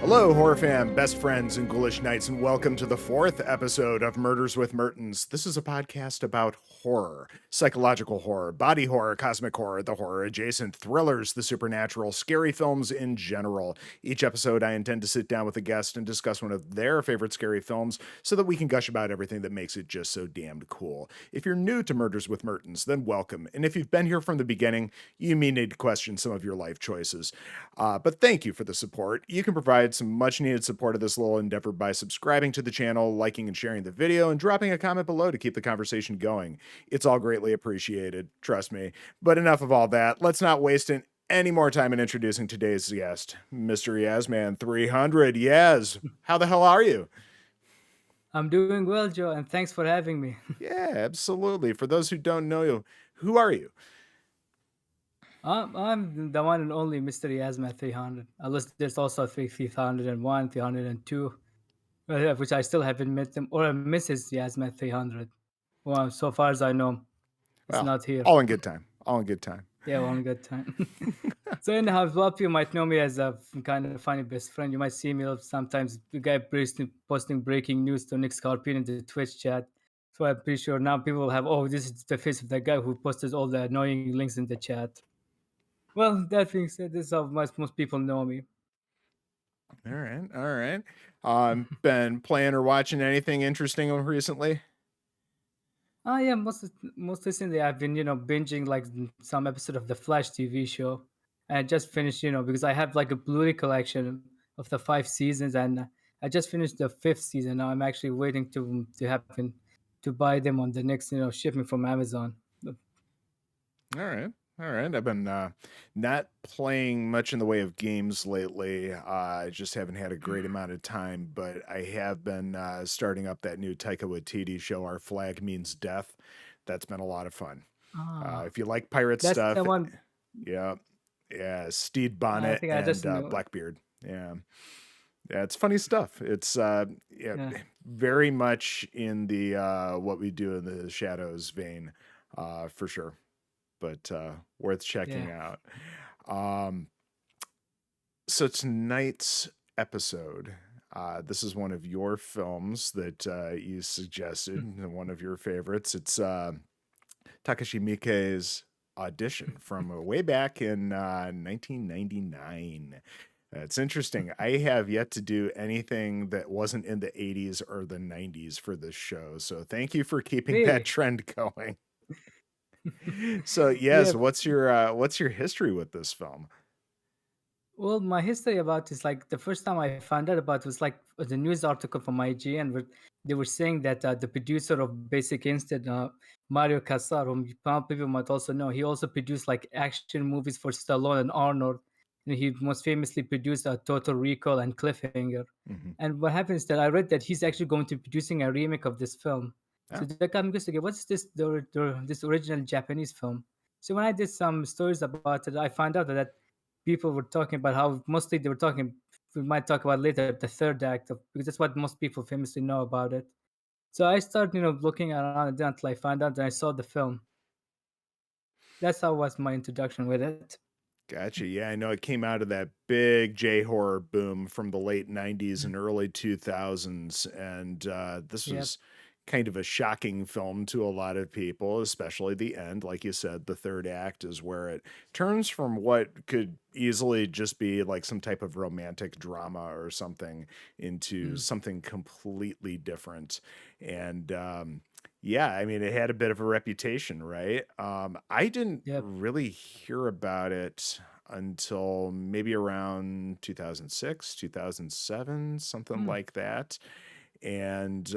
Hello, horror fam, best friends, and ghoulish knights, and welcome to the fourth episode of Murders with Mertens. This is a podcast about horror, psychological horror, body horror, cosmic horror, the horror adjacent, thrillers, the supernatural, scary films in general. Each episode, I intend to sit down with a guest and discuss one of their favorite scary films so that we can gush about everything that makes it just so damned cool. If you're new to Murders with Mertens, then welcome. And if you've been here from the beginning, you may need to question some of your life choices. But thank you for the support. You can provide some much needed support of this little endeavor by subscribing to the channel, liking and sharing the video, and dropping a comment below to keep the conversation going. It's all greatly appreciated, trust me. But enough of all that. Let's not waste any more time in introducing today's guest, Mr. Yazman 300. Yaz, how the hell are you? I'm doing well, Joe, and thanks for having me. Yeah, absolutely. For those who don't know you, who are you? I'm the one and only Mr. Yasma 300. Unless there's also 301, 302, which I still haven't met them, or Mrs. Yasma 300. Well, so far as I know, it's Well, not here. all in good time. All in good time. Yeah, one good time. So anyhow, a lot of you might know me as a kind of funny best friend. You might see me sometimes the guy posting breaking news to Nick Scorpion in the Twitch chat. So I'm pretty sure now people will have, oh, this is the face of that guy who posted all the annoying links in the chat. Well, that being said, this is how most people know me. All right. All right. Been playing or watching anything interesting recently? Yeah, most recently I've been binging like some episode of the Flash TV show, and I just finished because I have like a Blu-ray collection of the 5 seasons, and I just finished the fifth season. Now I'm actually waiting to happen to buy them on the next shipment from Amazon. All right. All right. I've been not playing much in the way of games lately. I just haven't had a great amount of time, but I have been starting up that new Taika Waititi show, Our Flag Means Death. That's been a lot of fun. Ah, If you like pirate that's stuff, the one. yeah, yeah, Steed I Bonnet think I and just knew. Blackbeard. Yeah. Yeah, it's funny stuff. It's yeah, Yeah, very much in the what we do in the shadows vein, for sure. But worth checking yeah. out. Um, so tonight's episode, this is one of your films that you suggested, one of your favorites. It's Takashi Miike's Audition from way back in 1999. It's interesting. I have yet to do anything that wasn't in the 80s or the 90s for this show. So thank you for keeping that Really? trend going. So Yeah. yes, what's your history with this film? Well, my history about is like the first time I found out about was like the news article from IG, and they were saying that the producer of Basic Instinct, Mario Casar, whom people might also know, he also produced like action movies for Stallone and Arnold. And he most famously produced Total Recall and Cliffhanger. Hmm. And what happens is that I read that he's actually going to be producing a remake of this film. So Oh, that got me curious, okay, what's this original Japanese film? So when I did some stories about it, I found out that people were talking about how mostly they were talking. We might talk about later the third act of, because that's what most people famously know about it. So I started, looking around it until I found out, and I saw the film. That's how was my introduction with it. gotcha. Yeah, I know it came out of that big J horror boom from the late 90s Mm. and early 2000s. And this Yep. was kind of a shocking film to a lot of people, especially the end. Like you said, the third act is where it turns from what could easily just be like some type of romantic drama or something into Mm. something completely different. And yeah, I mean, it had a bit of a reputation, right? I didn't Yep. really hear about it until maybe around 2006, 2007, something Mm. like that. And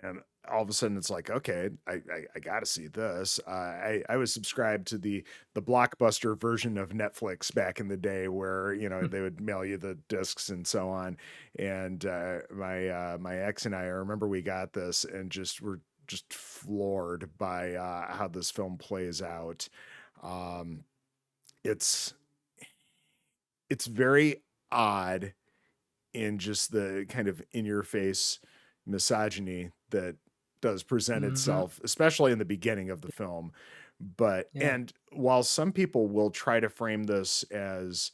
and all of a sudden it's like, okay, I got to see this. I was subscribed to the Blockbuster version of Netflix back in the day, where they would mail you the discs and so on. And my ex and I remember we got this and just were just floored by how this film plays out. Um, it's it's very odd in just the kind of in your face misogyny that does present Hmm. itself, especially in the beginning of the film. But, Yeah. and while some people will try to frame this as,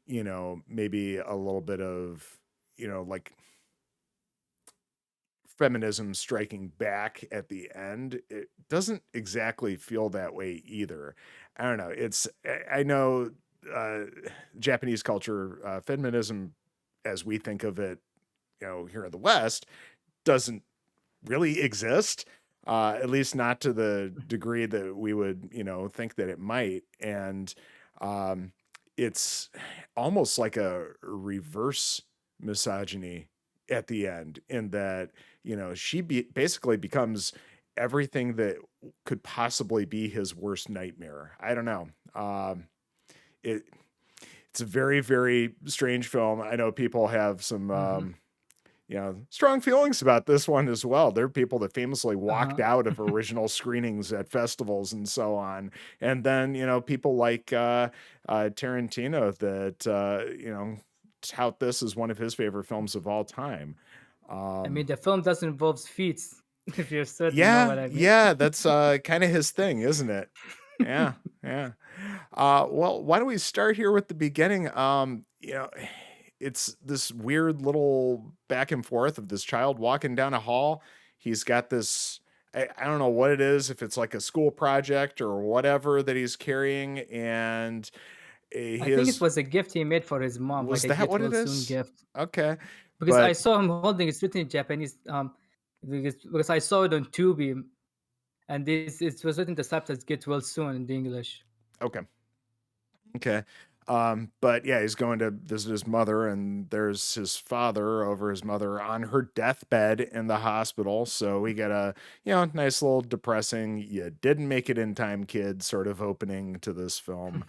maybe a little bit of, like feminism striking back at the end, it doesn't exactly feel that way either. I don't know. I know uh, Japanese culture, feminism as we think of it, here in the West, doesn't really exist. At least not to the degree that we would, think that it might. And um, it's almost like a reverse misogyny at the end, in that, basically becomes everything that could possibly be his worst nightmare. I don't know. It it's a very, very strange film. I know people have some Hmm. strong feelings about this one as well. There are people that famously walked Uh-huh. out of original screenings at festivals and so on. And then, people like Tarantino that, tout this as one of his favorite films of all time. I Um, mean, the film does involve feet, if you're certain, you know yeah, what I mean. yeah, that's kind of his thing, isn't it? Yeah, yeah. Well, why don't we start here with the beginning? It's this weird little back and forth of this child walking down a hall. He's got this, I don't know what it is, if it's like a school project or whatever that he's carrying, and I think it his was a gift he made for his mom, like was a that get what it well soon is? gift. Okay, Because I but saw him holding it's written in Japanese, because I saw it on Tubi, and this it was written the subtitles "Get well soon" in the English. okay. Okay. But yeah, he's going to visit his mother, and there's his father over his mother on her deathbed in the hospital. So we get a, nice little depressing, you didn't make it in time, kid, sort of opening to this film.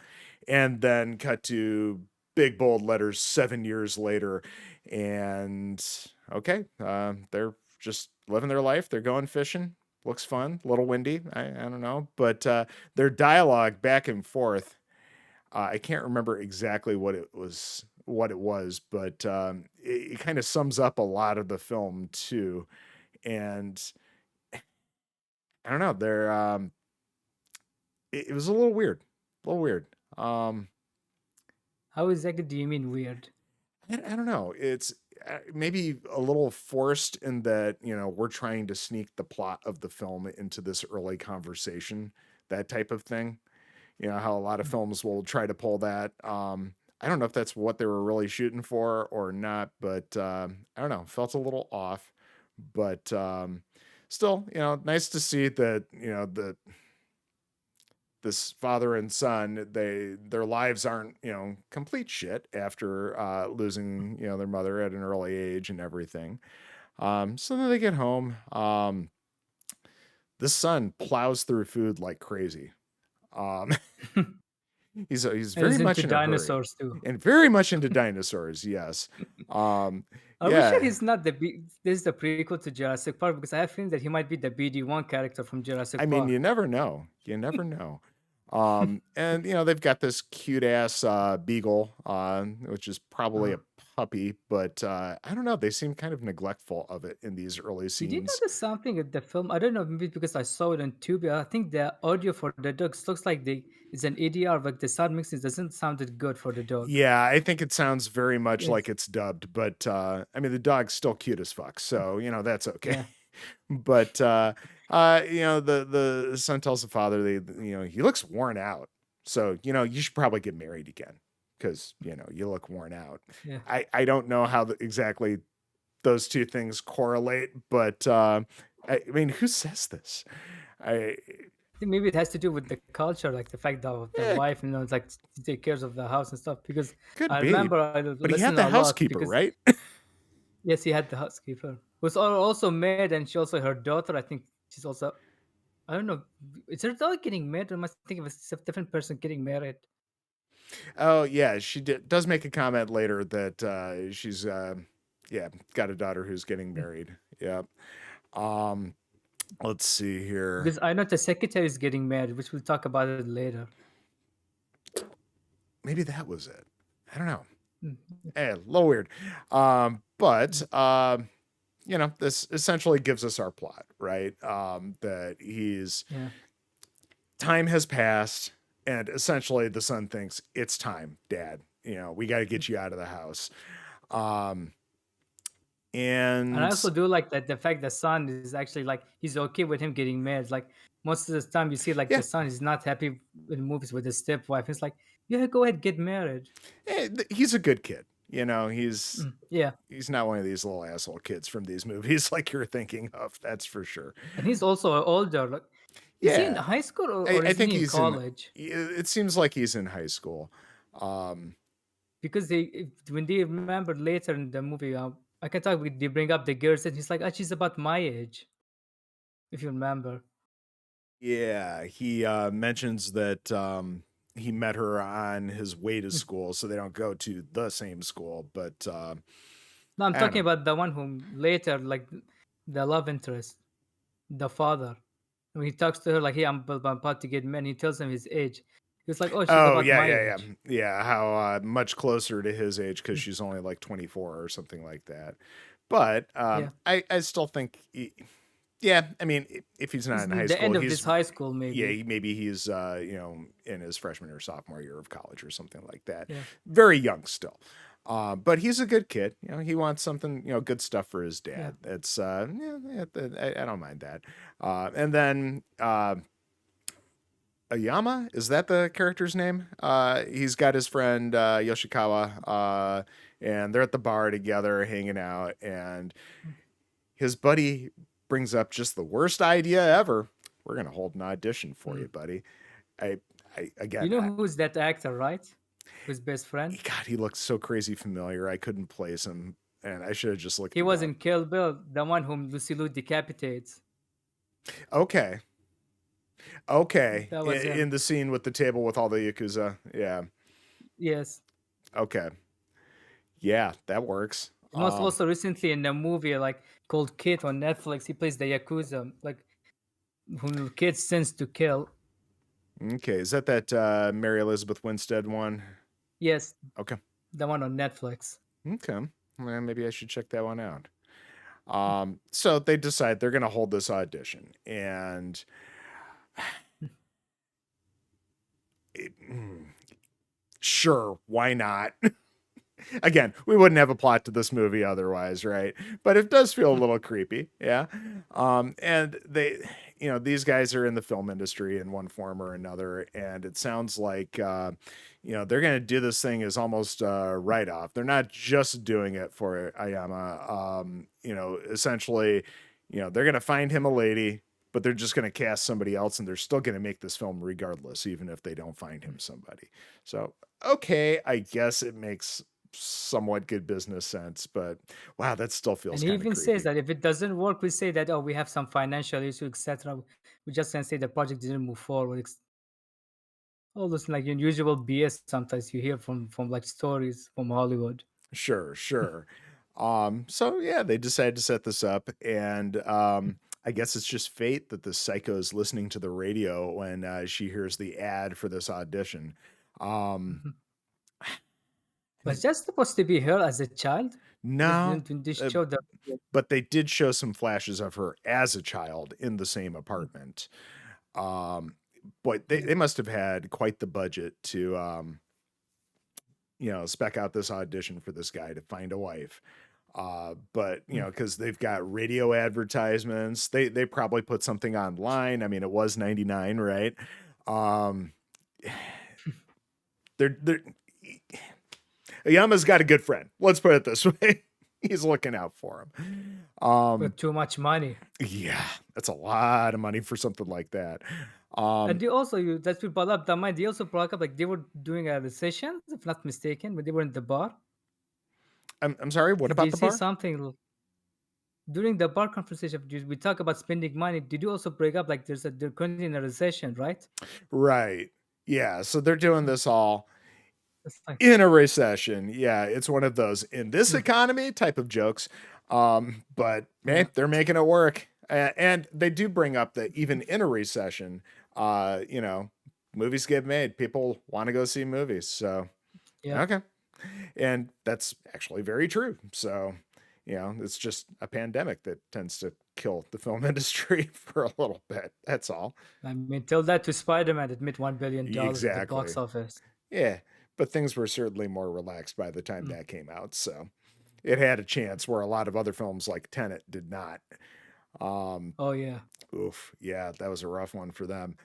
And then cut to big bold letters 7 years later. And okay, they're just living their life. They're going fishing. Looks fun, a little windy. I don't know. But their dialogue back and forth, I can't remember exactly what it was, but it kind of sums up a lot of the film too. And I don't know, it was a little weird, a little weird. Um, How exactly do you mean weird? I don't know. It's maybe a little forced in that, we're trying to sneak the plot of the film into this early conversation, that type of thing. How a lot of films will try to pull that. I don't know if that's what they were really shooting for or not, but I don't know, felt a little off. But still, nice to see that, the this father and son, their lives aren't, complete shit after losing, their mother at an early age and everything. So then they get home. This son plows through food like crazy. Um, he's And very he's into much in a hurry, dinosaurs too. and very much into dinosaurs. Yes. Are we sure Yeah. he's not this is the prequel to Jurassic Park? Because I have feeling that he might be the BD1 character from I Jurassic mean, you Park. never know. You never know. And they've got this cute ass beagle, which is probably Uh, a puppy, but I don't know. They seem kind of neglectful of it in these early did you scenes. notice something in the film? I don't know, maybe because I saw it on Tubi. I think the audio for the dogs looks like it's an ADR, but the sound mixing doesn't sounded good for the dog. Yeah, I think it sounds very much like It's it's dubbed, but I mean the dog's still cute as fuck, so that's okay. yeah, But the son tells the father, he looks worn out, so you should probably get married again, because you look worn out. yeah. I don't know how exactly those two things correlate, but I mean, who says this? I I think maybe it has to do with the culture, like the fact that the Yeah, wife, it's like to take care of the house and stuff. Because could I be, remember I but he had listened the a lot housekeeper, because right? yes, he had the housekeeper who's also married, and she also her daughter. I think she's also I don't know. Is her daughter getting married? Or am I thinking of a different person getting married? Oh yeah, does make a comment later that she's yeah, got a daughter who's getting Mm. married. Yeah. Um, let's see here. Because I know the secretary is getting married, which we'll talk about it later. Maybe that was it. I don't know. Mm, A little weird. But mm, this essentially gives us our plot, right? That yeah. time has passed, and essentially the son thinks it's time, Dad. we got to get you out of the house. Um, And I and also do like that the fact the son is actually like he's okay with him getting married. Like most of the time you see like yeah, the son is not happy in movies with his stepwife. It's like, yeah, go ahead, get married. he's a good kid. Yeah. He's not one of these little asshole kids from these movies like you're thinking of. That's for sure. And he's also older. Like, is he in Yeah, high school I, or I isn't think he in he's in. college? It seems like he's in high school. Um, Because when they remember later in the movie, I can talk. They bring up the girls, and he's like, she's about my age, if you remember. yeah, he mentions that he met her on his way to school, so they don't go to the same school. But No, I'm I don't talking know. about the one whom later, like the love interest, the father. When he talks to her like, "Hey, I'm about to get married," he tells him his age. He's like, "Oh, she's Oh about yeah, my yeah, yeah, age." yeah. How much closer to his age because Mm, she's only like 24 or something like that. But yeah, I still think, yeah. I mean, if he's not it's in high the school, end of his he's high school, yeah, maybe. maybe he's in his freshman or sophomore year of college or something like that. Yeah, Very young still. But he's a good kid. He wants something, good stuff for his yeah. dad. It's yeah, I don't mind that. And then Ayama, is that the character's name? He's got his friend Yoshikawa, and they're at the bar together hanging out, and Mm, his buddy brings up just the worst idea ever. We're gonna hold an audition for mm. you, buddy. I, You again, know who's that actor, right? His best friend. God, he looks so crazy familiar. I couldn't place him, and I should have just looked He it was up. in Kill Bill, the one whom Lucy Liu decapitates. Okay, okay, That was in him. the scene with the table with all the yakuza, yeah, Yes. okay, yeah, that works. And also recently in a movie like called Kid on Netflix, he plays the Yakuza, like whom kids sends to kill. Okay, is that Mary Elizabeth Winstead one? Yes, Okay, the one on Netflix. okay, well, maybe I should check that one out. So they decide they're gonna hold this audition, and sure, why not? Again, we wouldn't have a plot to this movie otherwise, right? But it does feel a little creepy, yeah. And these guys are in the film industry in one form or another, and it sounds like they're gonna do this thing as almost a write-off. They're not just doing it for Ayama. Essentially, they're gonna find him a lady, but they're just gonna cast somebody else, and they're still gonna make this film regardless, even if they don't find him somebody. So okay, I guess it makes somewhat good business sense, but wow, that still And feels he kind of even says creepy. that if it doesn't work, we say that, oh, we have some financial issue, etc. We just can say the project didn't move forward. All those like unusual BS sometimes you hear from like stories from Hollywood. Sure, sure. So yeah, they decided to set this up, and I guess it's just fate that the psycho is listening to the radio when she hears the ad for this audition. Um, Mhm. and Was that supposed to be her as a child? Because no, didn't they uh, show the but they did show some flashes of her as a child in the same apartment. Um, but they, yeah. they must have had quite the budget to spec out this audition for this guy to find a wife. But Mm. because they've got radio advertisements, they probably put something online. I mean, it was 99, right? Um, they're Yama's got a good friend. Let's put it this way. He's looking out for him. But too much money. Yeah, that's a lot of money for something like that. And Um, they also that we brought up the mind. They also brought up like they were doing a recession, if not mistaken, but they were in the bar. I'm sorry. What Did you about the say bar? something during the bar conversation? We talk about spending money. Did you also break up like they're currently in a recession, right? Right. Yeah. So they're doing Mm. this all It's like in a recession. Yeah, it's one of those in this mm, economy type of jokes. But yeah, they're making it work. And they do bring up that even in a recession, uh, you know, movies get made. People want to go see movies. So, yeah. okay. And that's actually very true. So, it's just a pandemic that tends to kill the film industry for a little bit. That's all. I mean, tell that to Spider-Man that made $1 billion at the box Exactly. office. Yeah. but things were certainly more relaxed by the time Mm. that came out. So it had a chance where a lot of other films like Tenet did not. Um, Oh yeah. Oof, yeah, that was a rough one for them.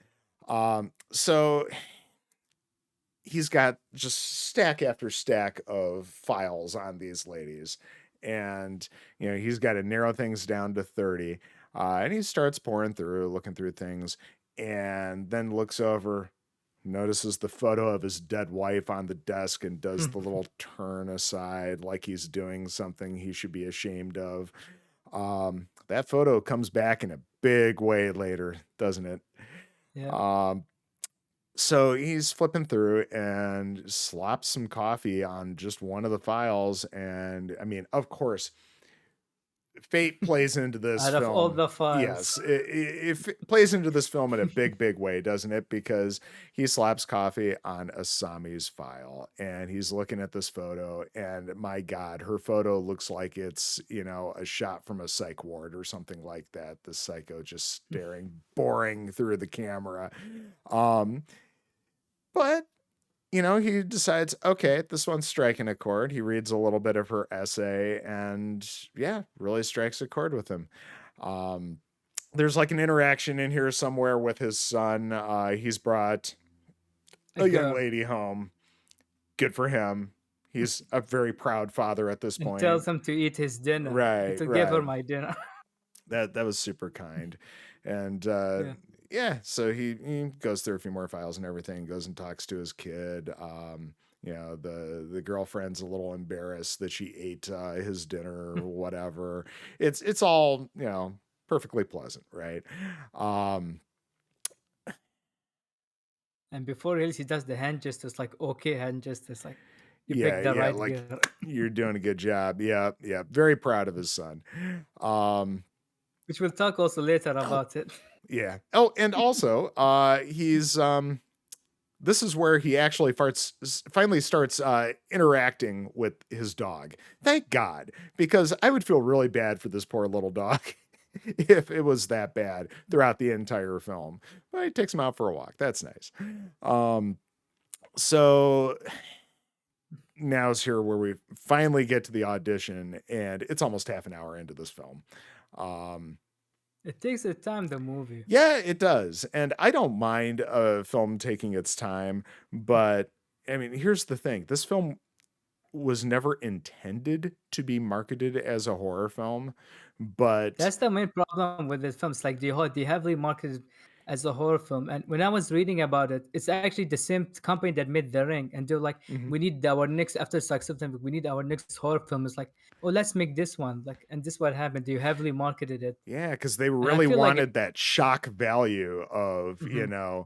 So he's got just stack after stack of files on these ladies, and he's got to narrow things down to 30. And he starts pouring through, looking through things, and then looks over, notices the photo of his dead wife on the desk, and does the little turn aside like he's doing something he should be ashamed of. That photo comes back in a big way later, doesn't it? Yeah. um so he's flipping through and slops some coffee on just one of the files. And I mean, of course, fate plays into this Out of all film. the files. Yes, it plays into this film in a big, big way, doesn't it? Because he slaps coffee on Asami's file, and he's looking at this photo, and my God, her photo looks like it's, a shot from a psych ward or something like that. The psycho just staring, boring through the camera. Um, but he decides, okay, this one's striking a chord. He reads a little bit of her essay and, yeah, really strikes a chord with him. Um, there's like an interaction in here somewhere with his son. He's brought A a young girl. lady home. Good for him. He's a very proud father at this And point. tells him to eat his dinner. Right, To give her right. my dinner. That was super kind. And Yeah. yeah, so he goes through a few more files and everything, goes and talks to his kid. The girlfriend's a little embarrassed that she ate his dinner or whatever. It's all, perfectly pleasant, right? Um And before else, he does the hand gestures, like okay hand gestures, like you picked yeah, the yeah, right like girl. you're doing a good job. Yeah, yeah. Very proud of his son. Um Which we'll talk also later oh, about it. yeah. Oh, and also he's this is where he actually finally starts interacting with his dog. Thank God, because I would feel really bad for this poor little dog if it was that bad throughout the entire film. But he takes him out for a walk. That's nice. Um, so now's here where we finally get to the audition, and it's almost half an hour into this film. Um, It takes a time, the movie. Yeah, it does. And I don't mind a film taking its time, but I mean, here's the thing. This film was never intended to be marketed as a horror film, but That's the main problem with the films. Like they heavily marketed as a horror film. And when I was reading about it, it's actually the same company that made The Ring, and they're like, Mhm. we need our next after Success of them, we need our next horror film. It's like, oh, let's make this one. Like, and this what happened. They heavily marketed it, Yeah, because they and I really feel like it. wanted that shock value of, Mhm.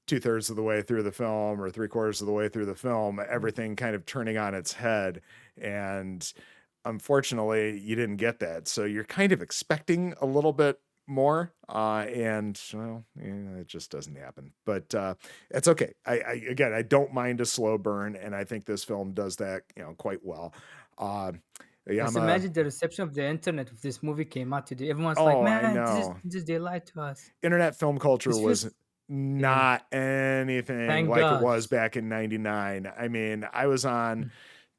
2/3 of the way through the film or 3/4 of the way through the film, Mm. everything kind of turning on its head. And unfortunately, you didn't get that. So you're kind of expecting a little bit more. And well, yeah, it just doesn't happen. But it's okay. Again, I don't mind a slow burn, and I think this film does that, quite well. Uh, yeah, Just imagine the reception of the internet if this movie came out today. Everyone's like, oh, I man, this is know. this they lied to us. Internet film culture This was feels, yeah. not anything Thank like it God. was back in 99. I mean, I was on Mm.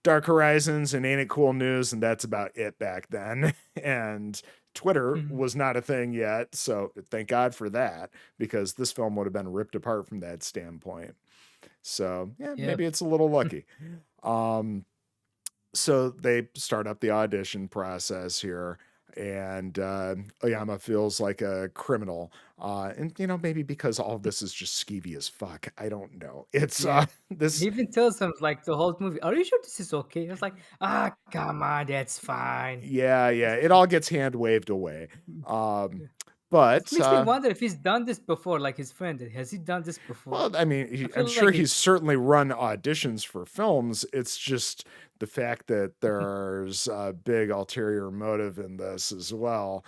Dark Horizons and Ain't It Cool News, and that's about it back then. And Twitter Mhm. was not a thing yet. So thank God for that, because this film would have been ripped apart from that standpoint. So yeah, Yep. maybe it's a little lucky. Um, so they start up the audition process here, and Oyama feels like a criminal. And maybe because all of this is just skeevy as fuck. I don't know. It's Yeah. He this even tells him like the whole movie, "Are you sure this is okay?" I was like, "Ah, come on, that's fine." Yeah, yeah. It's It all gets hand waved away. mm, Um, yeah. It but makes me wonder if he's done this before, like his friend did. Has he done this before? well, I mean, I I'm feel like sure he. he's certainly run auditions for films. It's just the fact that there's a big ulterior motive in this as well.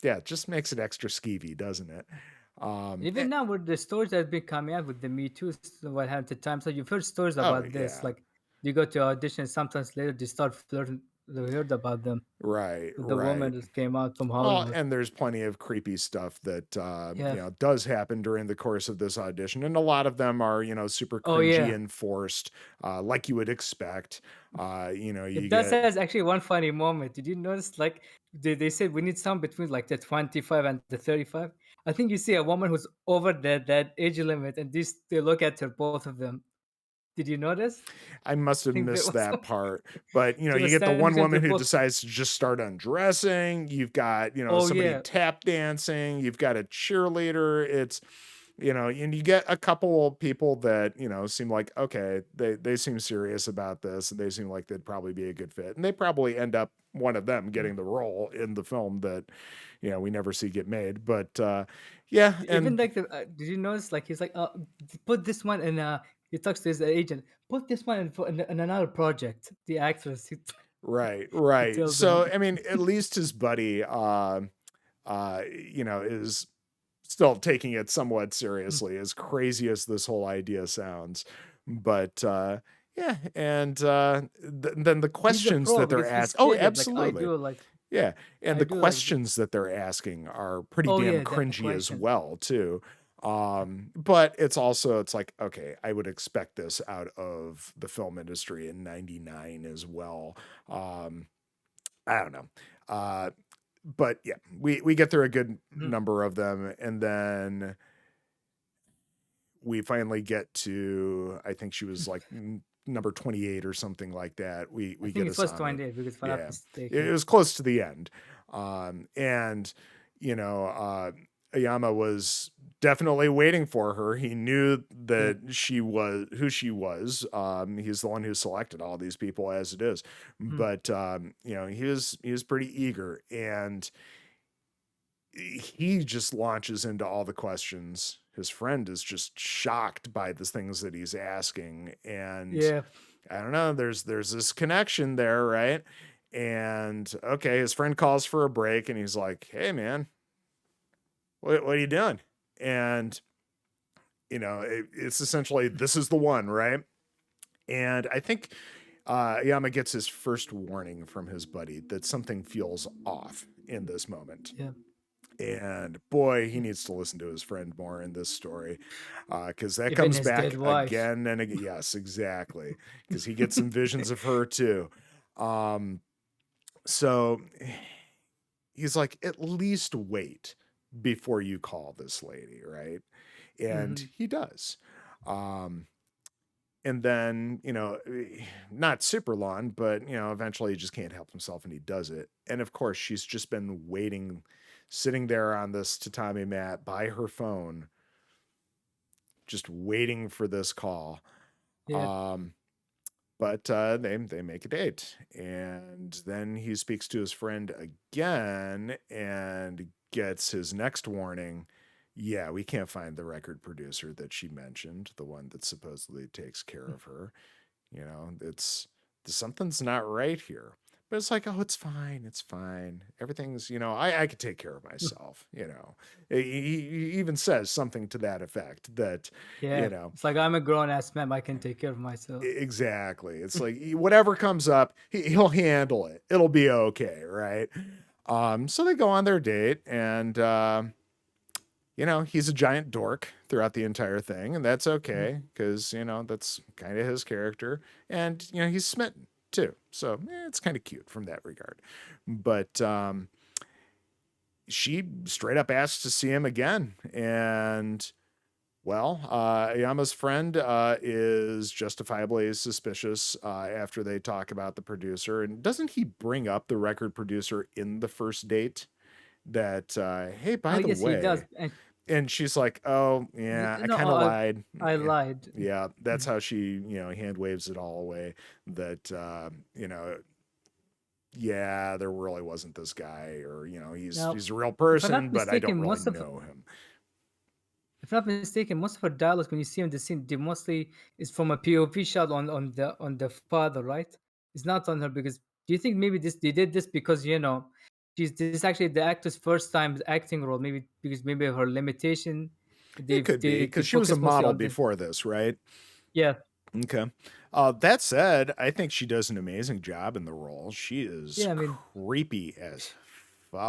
Yeah, it just makes it extra skeevy, doesn't it? Even now, with the stories that have been coming out with the Me Too, what happened to times, so you've heard stories Oh about this. yeah, Like, you go to audition, sometimes later they start flirting, we heard about them. Right, The woman right. that came out from Well, Hollywood. and there's plenty of creepy stuff that, Yeah. does happen during the course of this audition, and a lot of them are, super Oh cringy yeah. and forced, like you would expect. It You does get has actually one funny moment. Did you notice? Like they said, we need some between like the 25 and the 35. I think you see a woman who's over that age limit, and they look at her, both of them. Did you notice? I must I have think there missed was that part, but, she you was get the standing one there. They woman who both. decides to just start undressing, you've got, Oh somebody yeah. tap dancing, you've got a cheerleader, and you get a couple of people that, seem like, okay, they seem serious about this, and they seem like they'd probably be a good fit, and they probably end up one of them Mm. getting the role in the film that, we never see get made, but, yeah, Even and like did you notice? Like he's like, put this one in. He talks to his agent. Put this one in another project. The actress. right, He right. tells So, him. I mean, at least his buddy, is still taking it somewhat seriously, as crazy as this whole idea sounds. But yeah, and then the He's a questions pro that they're because he asked. Oh, stated like absolutely. Yeah, and I the do like questions that they're asking are pretty oh damn yeah, the cringy as questions. well, too. But it's like, okay, I would expect this out of the film industry in 99 as well. Um, I don't know. But yeah, we get through a good Mhm, number of them, and then we finally get to, I think she was like number 28 or something like that. I We think get it was assigned. 28 because if I'm not Yeah, it mistaken. was close to the end. And you know, Ayama was definitely waiting for her. He knew Yeah. that she was who she was. He's the one who selected all these people as it is. Mhm. But he was pretty eager, and he just launches into all the questions. His friend is just shocked by the things that he's asking, and Yeah. I don't know, there's this connection there, right? And okay, his friend calls for a break, and he's like, "Hey, man, what are you doing?" And it's essentially, this is the one, right? And I think Yama gets his first warning from his buddy that something feels off in this moment. Yeah. And boy, he needs to listen to his friend more in this story, because that Even comes his dead back wife. again and again. Yes, exactly, because he gets some visions of her too. Um, so he's like, at least wait before you call this lady, right? And Hmm. he does. Um, and then, not super long, but, eventually he just can't help himself and he does it. And of course, she's just been waiting, sitting there on this tatami mat by her phone, just waiting for this call. Yeah. Um, but they make a date, and then he speaks to his friend again and gets his next warning. Yeah, we can't find the record producer that she mentioned, the one that supposedly takes care of her. It's something's not right here. But it's like, oh, it's fine, it's fine. Everything's, I could take care of myself. He even says something to that effect that, you Yeah. know, It's like I'm a grown ass man. I can take care of myself. exactly. It's like, whatever comes up, he'll handle it. It'll be okay, right? So they go on their date, and he's a giant dork throughout the entire thing, and that's Mhm. okay because that's kind of his character, and he's smitten too, so it's kind of cute from that regard. But she straight up asks to see him again, and well, Yama's friend is justifiably suspicious after they talk about the producer, and doesn't he bring up the record producer in the first date? That hey, Oh by the yes, he does. way. And she's like, "Oh, yeah, I No, kind of lied." I Yeah. lied. Yeah, that's Mhm. how she, hand waves it all away. That, yeah, there really wasn't this guy, or Now, he's a real if I'm person, not but I mistaken, don't really know him. if I'm not mistaken, most of her dialogues when you see in the scene, they mostly is from a POV shot on the father, right? It's not on her because do you think maybe this they did this because she's this is actually the actor's first time acting role, maybe because maybe of her limitation, It could be they because she was a focus mostly model on the before this, right? yeah. Okay. That said, I think she does an amazing job in the role. She is Yeah, I mean, creepy as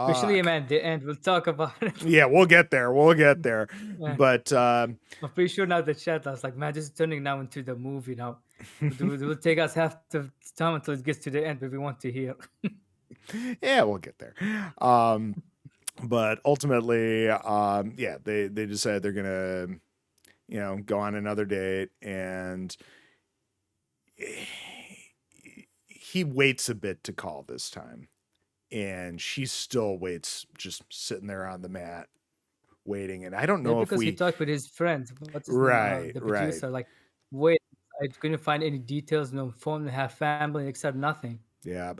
especially fuck. man, the end. We'll talk about it. Yeah, we'll get there. We'll get there. Yeah. But I'm pretty sure now the chat. I was like, man, this is turning now into the movie now. It will take us half the time until it gets to the end, but we want to hear. yeah, we'll get there. But ultimately, yeah, they decide they're gonna, go on another date, and he waits a bit to call this time, and she still waits, just sitting there on the mat waiting. And I don't Yeah, know if because he we, talked with his friend. What's his name? right, The right, producer. Like, wait, I couldn't find any details. No phone, her family, except nothing. yeah.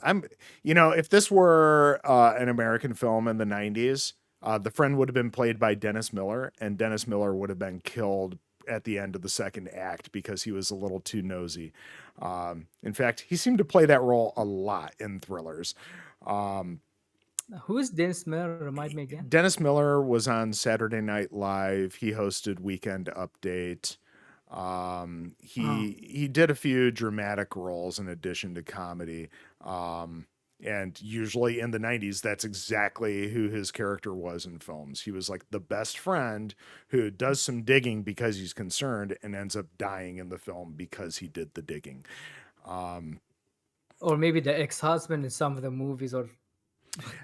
If this were an American film in the '90s, the friend would have been played by Dennis Miller, and Dennis Miller would have been killed at the end of the second act because he was a little too nosy. In fact, he seemed to play that role a lot in thrillers. Um, Who is Dennis Miller? Remind me again. Dennis Miller was on Saturday Night Live. He hosted Weekend Update. Oh, He did a few dramatic roles in addition to comedy. And usually in the '90s, that's exactly who his character was in films. He was like the best friend who does some digging because he's concerned and ends up dying in the film because he did the digging. Um, or maybe the ex-husband in some of the movies, or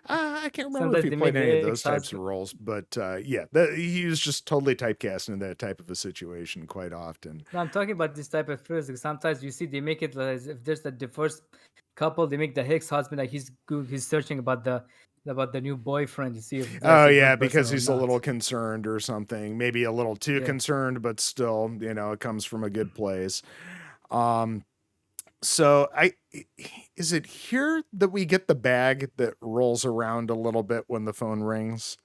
I can't remember if sometimes he they played make any of the those types of ex-husband. roles, but yeah, he was just totally typecast in that type of a situation quite often. No, I'm talking about this type of thrillers because sometimes you see they make it like as if there's a divorced couple, they make the ex-husband like he's searching about the new boyfriend to see if that's Oh a yeah, good person because or he's a little not. concerned or something, maybe a little too Yeah. concerned, but still, it comes from a good place. Um, so I is it here that we get the bag that rolls around a little bit when the phone rings,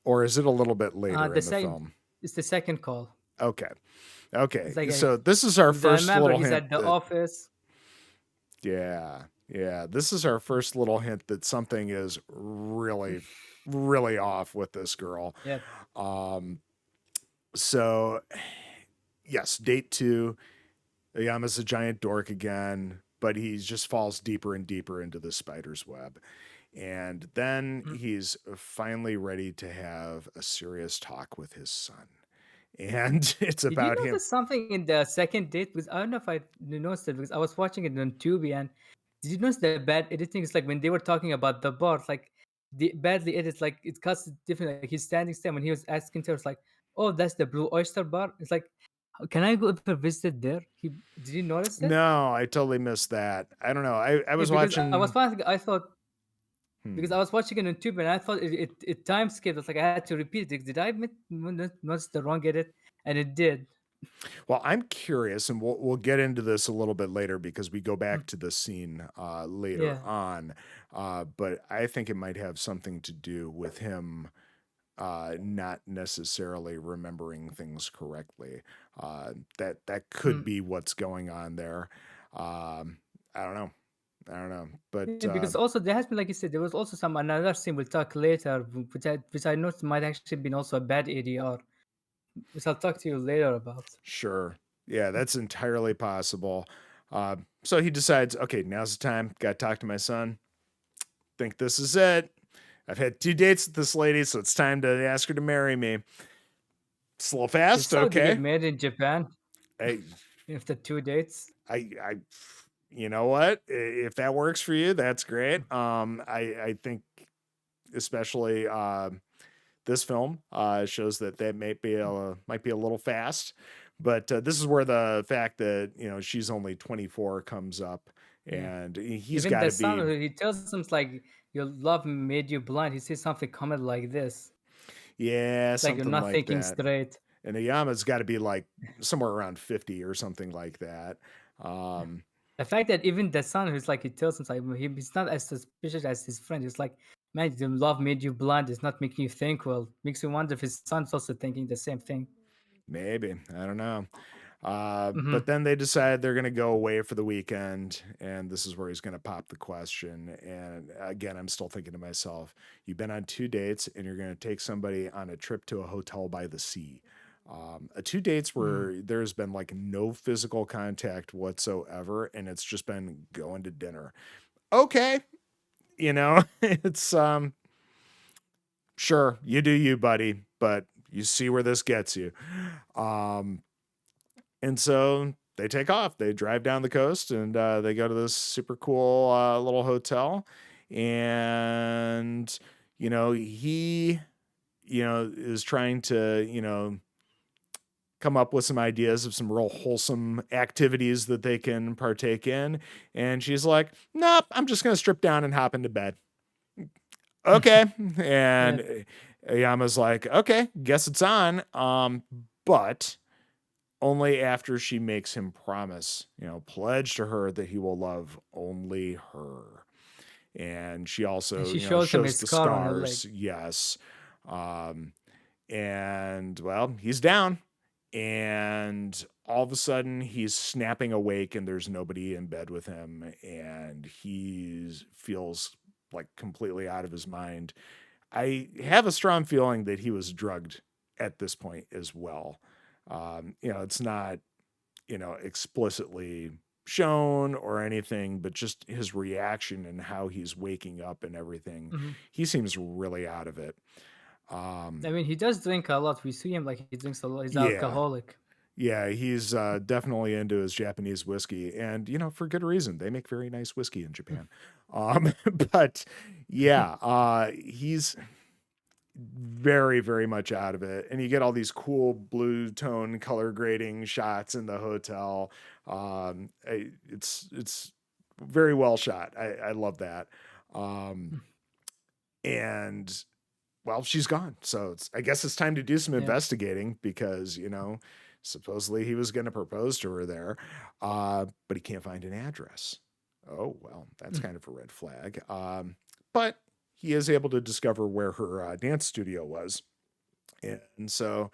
or is it a little bit later The in the second film? it's the second call. Okay, okay. It's like So this is our because I first remember little he's hint at the that office. yeah, yeah. This is our first little hint that something is really, really off with this girl. Yeah. Um, so yes, date two. Yama's a giant dork again, but he just falls deeper and deeper into the spider's web. And then Mm. he's finally ready to have a serious talk with his son. And it's Did you about him. notice something in the second date? Because I don't know if I noticed it because I was watching it on Tubi, and did you notice the bad editing? It's like when they were talking about the bar, it's like the badly edited, like it cuts it different. Like he's standing still when he was asking to, it's like, oh, that's the Blue Oyster Bar. It's like, can I go ever visit there? Did you notice it? No, I totally missed that. I don't know. I Yeah, was because I was watching. finding, I thought because Hmm. I was watching it on YouTube and I thought it time skipped. It's like I had to repeat it. Did I notice the wrong edit? And it did. Well, I'm curious, and we'll get into this a little bit later because we go Mm. back to the scene later Yeah. on. But I think it might have something to do with him not necessarily remembering things correctly. That could Mm. be what's going on there. I don't know. I don't know. But Yeah, because also there has been, like you said, there was also some another scene we'll talk later, which I noticed might actually been also a bad ADR, which I'll talk to you later about. sure, yeah, that's entirely possible. So he decides, okay, now's the time. Got to talk to my son. Think this is it. I've had two dates with this lady, so it's time to ask her to marry me. It's a little It's fast, how they get okay. married in Japan I, after 2 dates. I, you know what? If that works for you, that's great. I think especially this film shows that might be a little fast, but this is where the fact that she's only 24 comes up, Yeah. and he's Even got the to son, be he tells him it's like your love made you blind. He says something comment like this. yeah, It's like you're something not like thinking that. straight. And Ayama's got to be like somewhere around 50 or something like that. Yeah. Um, The fact that even the son, who's like, he tells him, like, he's not as suspicious as his friend. He's like, man, the love made you blind. It's not making you think well. Makes you wonder if his son's also thinking the same thing. Maybe. I don't know. Hmm. But then they decide they're going to go away for the weekend. And this is where he's going to pop the question. And again, I'm still thinking to myself, you've been on two dates and you're going to take somebody on a trip to a hotel by the sea. Two dates Mm. where there's been like no physical contact whatsoever, and it's just been going to dinner. Okay, it's sure, you do you, buddy, but you see where this gets you. Um, and so they take off. They drive down the coast and they go to this super cool little hotel. And, he, is trying to, come up with some ideas of some real wholesome activities that they can partake in. And she's like, nope, I'm just going to strip down and hop into bed. Okay. Yeah. And Yama's like, okay, guess it's on. But only after she makes him promise, pledge to her that he will love only her. And she And also, she shows him shows his the scar on her leg. stars. Yes. Um, and well, he's down. And all of a sudden he's snapping awake and there's nobody in bed with him. And he feels like completely out of his mind. I have a strong feeling that he was drugged at this point as well. It's not, explicitly shown or anything, but just his reaction and how he's waking up and everything. Hmm. He seems really out of it. Um, I mean, he does drink a lot. We see him like he drinks a lot. He's yeah, alcoholic. yeah, he's definitely into his Japanese whiskey, and for good reason. They make very nice whiskey in Japan. But yeah, he's very, very much out of it, and you get all these cool blue tone color grading shots in the hotel. It's very well shot. I love that. Um, and well, she's gone. So I guess it's time to do some Yeah. investigating because, supposedly he was going to propose to her there, but he can't find an address. Oh, well, that's kind of a red flag. But he is able to discover where her dance studio was. And so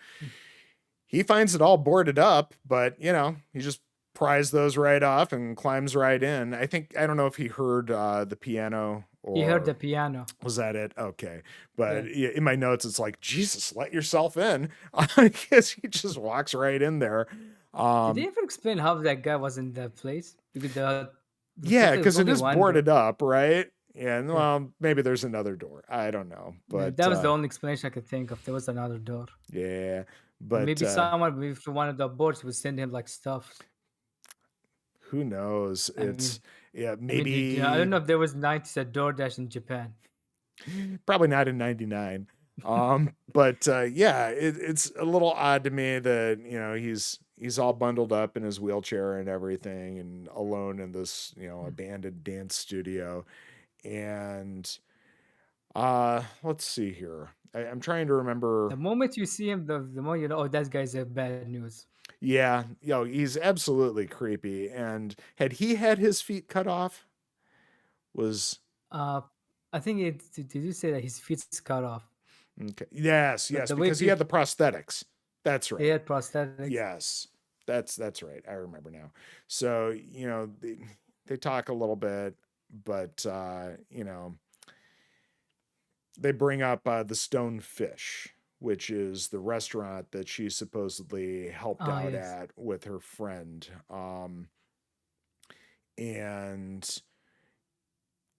he finds it all boarded up, but, he just pries those right off and climbs right in. I don't know if he heard the piano He heard the or piano. was that it? Okay. But Yeah. in my notes, it's like, Jesus, let yourself in. Because he just walks right in there. Did they Um, ever explain how that guy was in that place? Because the yeah, place was because it only is one door. boarded up, right? Yeah, and Yeah. well, maybe there's another door. I don't know. Yeah, But that was the only explanation I could think of. There was another door. yeah, Or but maybe someone, maybe from one of the boards would send him like stuff. who knows? I mean, It's yeah, I don't maybe know if there was 90s at DoorDash in Japan. probably not in 99. But yeah, it's a little odd to me that, he's all bundled up in his wheelchair and everything and alone in this, abandoned dance studio. And let's see here. I'm trying to remember. The moment you see him, the more you know, oh, that guy's a bad news. Yeah, he's absolutely creepy. And had he had his feet cut off? Was Uh, I think did you say that his feet's cut off? okay. Yes, But yes, the way because he had people the prosthetics. That's he right. had prosthetics. Yes. That's right. I remember now. So, they talk a little bit, but they bring up the Stone Fish, which is the restaurant that she supposedly helped Ah, out yes. at with her friend. And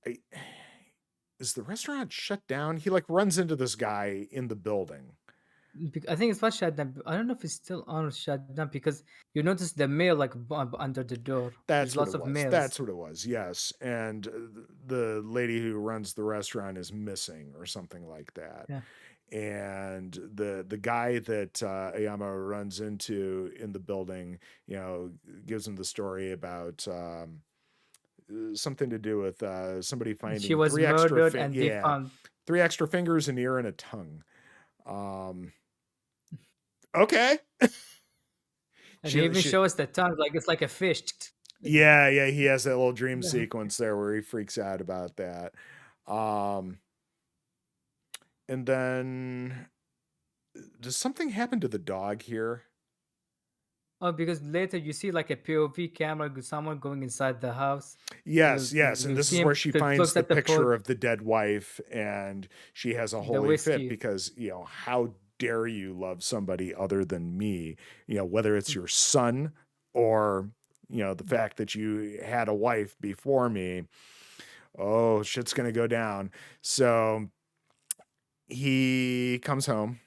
I, is the restaurant shut down? He like runs into this guy in the building. I think it's not shut down. I don't know if it's still on or shut down because you notice the mail like under the door. There's That's what lots it of was. mails. That's what it was. Yes. And the lady who runs the restaurant is missing or something like that. Yeah. And the guy that Ayama runs into in the building, gives him the story about something to do with somebody She finding was three extra murdered and they yeah, found, three extra fingers, an ear, and a tongue. Um, okay. and they even she show us the tongue like it's like a fish. Yeah, yeah, he has that little dream Yeah. sequence there where he freaks out about that. Um, and then does something happen to the dog here? Oh, because later you see like a POV camera, someone going inside the house. Yes, yes, and You this see is him where she that finds looks the at the picture pot, of the dead wife and she has a the holy fit whiskey. because, how dare you love somebody other than me? Whether it's your son or, the fact that you had a wife before me. Oh, shit's going to go down. So he comes home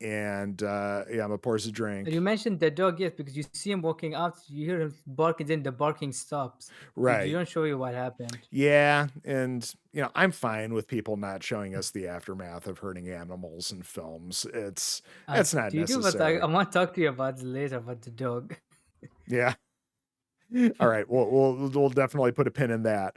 and Yama pours a And you drink. mentioned the dog, yes, because you see him walking out, you hear him barking, then the barking stops. They Right. don't show you what happened. Yeah, and I'm fine with people not showing us the aftermath of hurting animals in films. It's not Do you do? But I necessary. want to talk to you about it later about the dog. Yeah. All right. We'll definitely put a pin in that.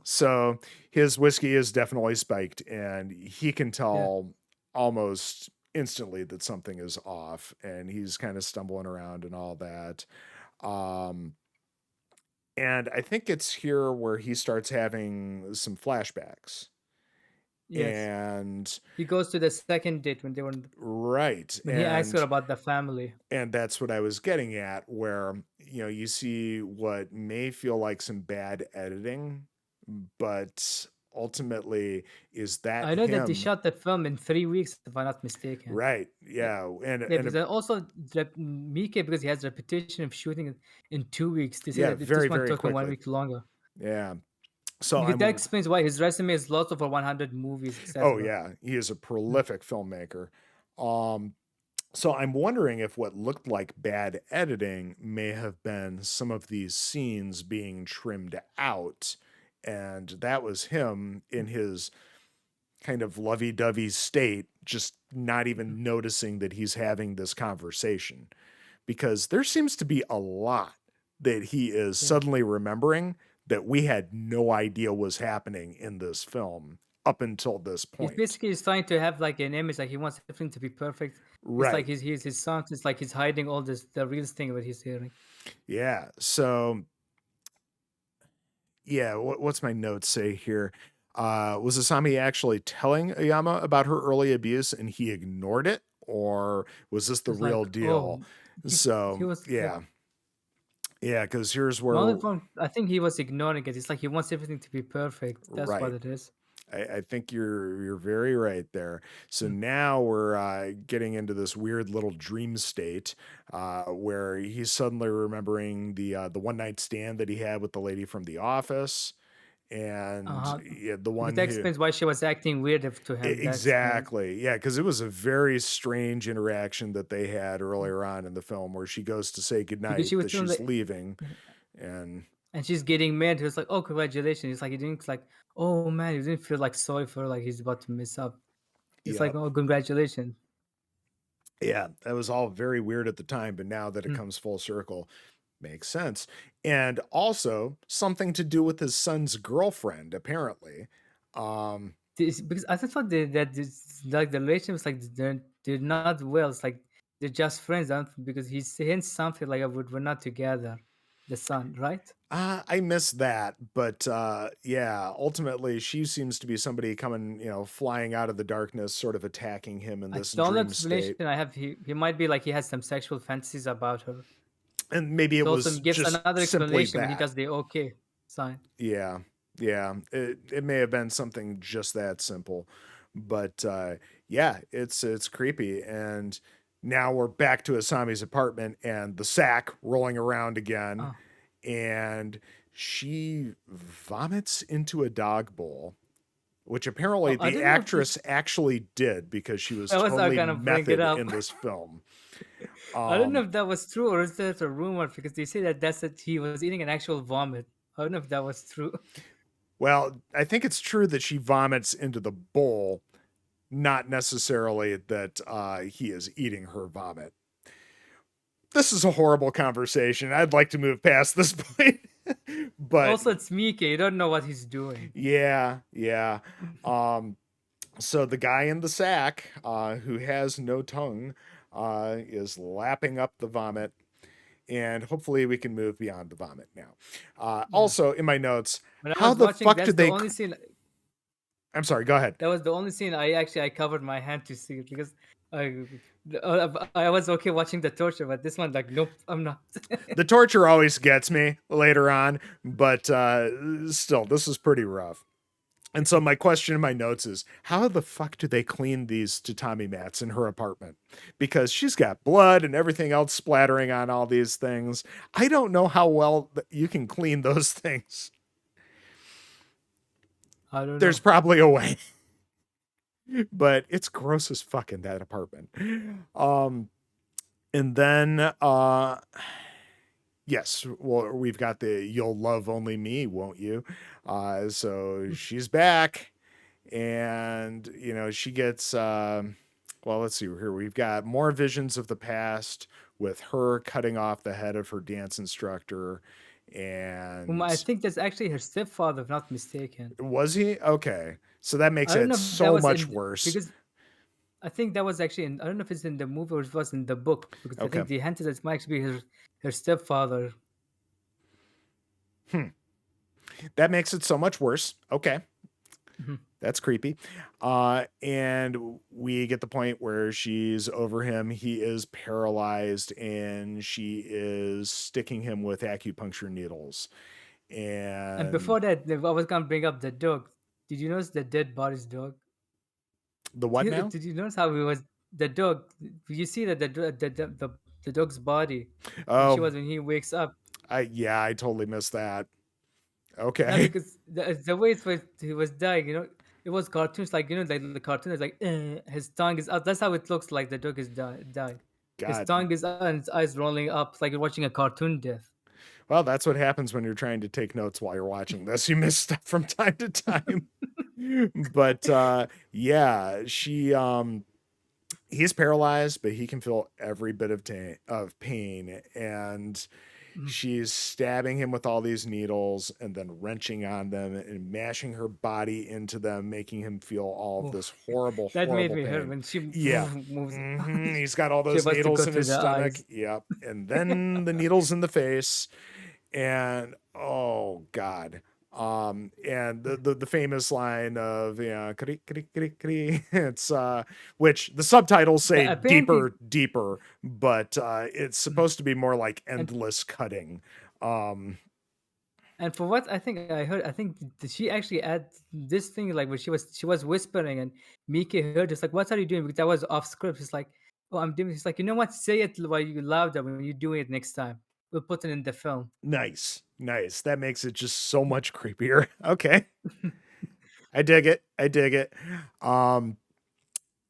So his whiskey is definitely spiked, and he can Yeah, tell almost instantly that something is off, and he's kind of stumbling around and all that. Um, and I think it's here where he starts having some flashbacks. yes. And He goes to the second date when they were right, when he asks her about the family. and that's what I was getting at, where you see what may feel like some bad editing, but ultimately is that I know that they him? shot the film in 3 weeks, if I'm not mistaken. Right, yeah, Yeah, because also Mike, because he has a reputation of shooting it in 2 weeks. They say yeah, that very this one very took him one quickly. week longer. Yeah, so Because that I'm explains why his resume is lots over 100 movies, oh etc. yeah, he is a Mm. prolific filmmaker. um So I'm wondering if what looked like bad editing may have been some of these scenes being trimmed out, and that was him in his kind of lovey-dovey state, just not Mhm. even noticing that he's having this conversation, because there seems to be a lot that he is Yeah. suddenly remembering that we had no idea was happening in this film up until this He's point. basically he's trying to have like an image, like he wants everything to be perfect. It's like Right. he's his songs. It's like he's hiding all this the real thing that he's hearing. Yeah. So yeah, what's my notes say here? Was Asami actually telling Ayama about her early abuse and he ignored it, or was this the It's like, real oh, deal? he So was like yeah, because here's the only where one. I think he was ignoring it. It's like he wants everything to be perfect. That's what right. it is. I think you're very right there. So Mm. now we're getting into this weird little dream state where he's suddenly remembering the one night stand that he had with the lady from the office, and Uh-huh. yeah, the Because one that who explains why she was acting weird to him. That explains. Exactly. Yeah, because it was a very strange interaction that they had Mm. earlier on in the film where she goes to say Because goodnight she was that telling she's like, leaving. And and she's getting mad. He was like, "Oh, congratulations!" It's like he didn't like, "Oh man," he didn't feel like sorry for her, like he's about to mess up. It's like, yep. "Oh, congratulations." Yeah, that was all very weird at the time, but now that it Mm. comes full circle, makes sense. And also something to do with his son's girlfriend, apparently. Um, Because I thought that this, like the relationship is like they're not well. It's like they're just friends. Because he hints something like we're not together, the son, right? I miss that, but yeah, ultimately she seems to be somebody coming, flying out of the darkness, sort of attacking him in this The only dream state. explanation I have, he might be like he has some sexual fantasies about her. And maybe It it also was gives just another simply explanation when he that. does the okay sign. Yeah. Yeah. It may have been something just that simple. But yeah, it's creepy. And now we're back to Asami's apartment and the sack rolling around again. Oh, And she vomits into a dog bowl, which apparently I the don't know if actress this. actually did because she was I was totally gonna bring it method up. in this film. I don't know Um, if that was true or is that a rumor because they say that he was eating an actual vomit. I don't know if that was true. well, I think it's true that she vomits into the bowl, not necessarily that he is eating her vomit. This is a horrible conversation. I'd like to move past this point. But Also, it's Mike. You don't know what he's doing. yeah, yeah. Um, so the guy in the sack, who has no tongue, is lapping up the vomit, and hopefully we can move beyond the vomit now. Yeah. Also, in my notes, When I how was the watching, fuck that's did the they? only scene. I'm sorry. Go ahead. That was the only scene I covered my hand to see it because I I was okay watching the torture, but this one like nope, I'm not. The torture always gets me later on, but still, this is pretty rough. And so my question in my notes is, how the fuck do they clean these tatami mats in her apartment? Because she's got blood and everything else splattering on all these things. I don't know how well you can clean those things. I don't There's know. probably a way, but it's gross as fuck in that apartment. Um, and then, yes, well, we've got the "You'll love only me, won't you?" So she's back, and she gets. Well, let's see here. We've got more visions of the past with her cutting off the head of her dance instructor, I and think that's actually her stepfather, if not mistaken. was he okay? So that makes I don't it know if that so was much in worse. because I think that was actually in. I don't know if it's in the movie or it was in the book because I Okay. think they hinted that it might actually be her stepfather. Hmm. That makes it so much worse. Okay. Mhm. That's creepy. And we get the point where she's over him. He is paralyzed and she is sticking him with acupuncture needles. And And before that, I was gonna bring up the dog. Did you notice the dead body's dog? the what now? Did you notice how he was the dog? You see that the dog's body when she Oh, was when he wakes up. I totally missed that. Now Okay. because the way he was dying, it was cartoons like like the cartoon is like his tongue is out. That's how it looks like the dog is died. His God. tongue is out and his eyes rolling up like you're watching a cartoon death. Well, that's what happens when you're trying to take notes while you're watching this. You miss stuff from time to time. But yeah, he's paralyzed, but he can feel every bit of pain. And Mhm. she's stabbing him with all these needles and then wrenching on them and mashing her body into them, making him feel all of this Oof. horrible, That made horrible me hurt pain. when she Yeah. moves. He's got all She those was to go needles in through his the stomach. eyes. Yep. And then the needles in the face. And oh God. And the famous line of kri, kri, kri, kri. It's which the subtitles say Apparently, deeper, deeper, but it's supposed to be more like and endless cutting. Um and for what I think I heard, I think she actually add this thing like where she was whispering and Miki heard just like, "What are you doing?" Because that was off script. It's like, "Oh, I'm doing." It's like, you know what? Say it while you louder when you're doing it next time. We'll put it in the film. nice. Nice. That makes it just so much creepier. Okay. I dig it. I dig it. Um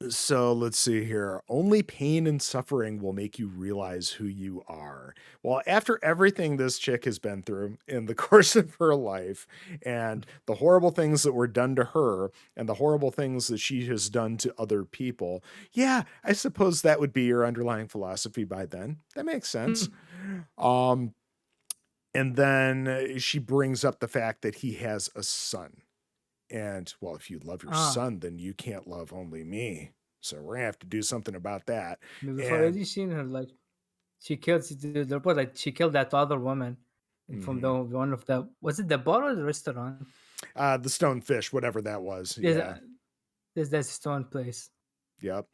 So let's see here. Only pain and suffering will make you realize who you are. Well, after everything this chick has been through in the course of her life and the horrible things that were done to her and the horrible things that she has done to other people, yeah, I suppose that would be your underlying philosophy by then. That makes sense. Um, and then she brings up the fact that he has a son. And well, if you love your Ah, son, then you can't love only me. So we're gonna have to do something about that. we've And already seen her like she killed the report like she killed that other woman from mhm, the one of the was it the bar or the restaurant? the stonefish, whatever that was. There's Yeah. there's stone place. Yep.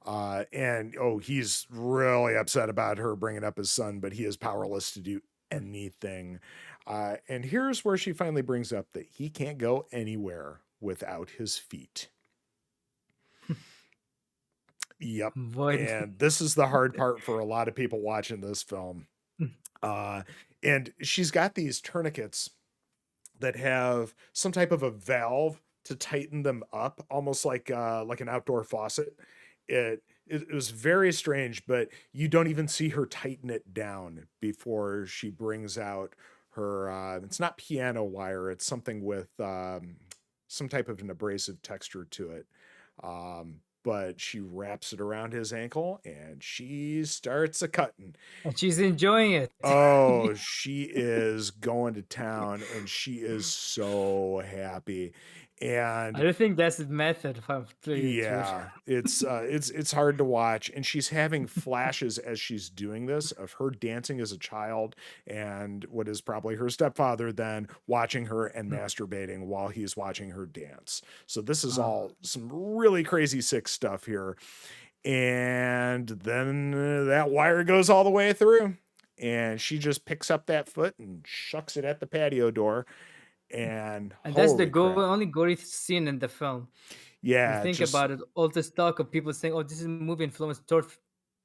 And oh, he's really upset about her bringing up his son, but he is powerless to do anything. And here's where she finally brings up that he can't go anywhere without his feet. Yep. Void. And this is the hard part for a lot of people watching this film. Uh, and she's got these tourniquets that have some type of a valve to tighten them up, almost like an outdoor faucet. It was very strange, but you don't even see her tighten it down before she brings out her. It's not piano wire; it's something with some type of an abrasive texture to it. But she wraps it around his ankle and she starts a cutting. And she's enjoying it. Oh, she is going to town and she is so happy. I And don't think that's the method, if I'm telling you the truth. yeah, it's hard to watch and she's having flashes as she's doing this of her dancing as a child and what is probably her stepfather then watching her and masturbating while he's watching her dance. So this is Ah, all some really crazy sick stuff here. And then that wire goes all the way through and she just picks up that foot and shucks it at the patio door And And that's the holy crap. only gory scene in the film. You Yeah, think just about it, all this talk of people saying, "Oh, this is a movie influenced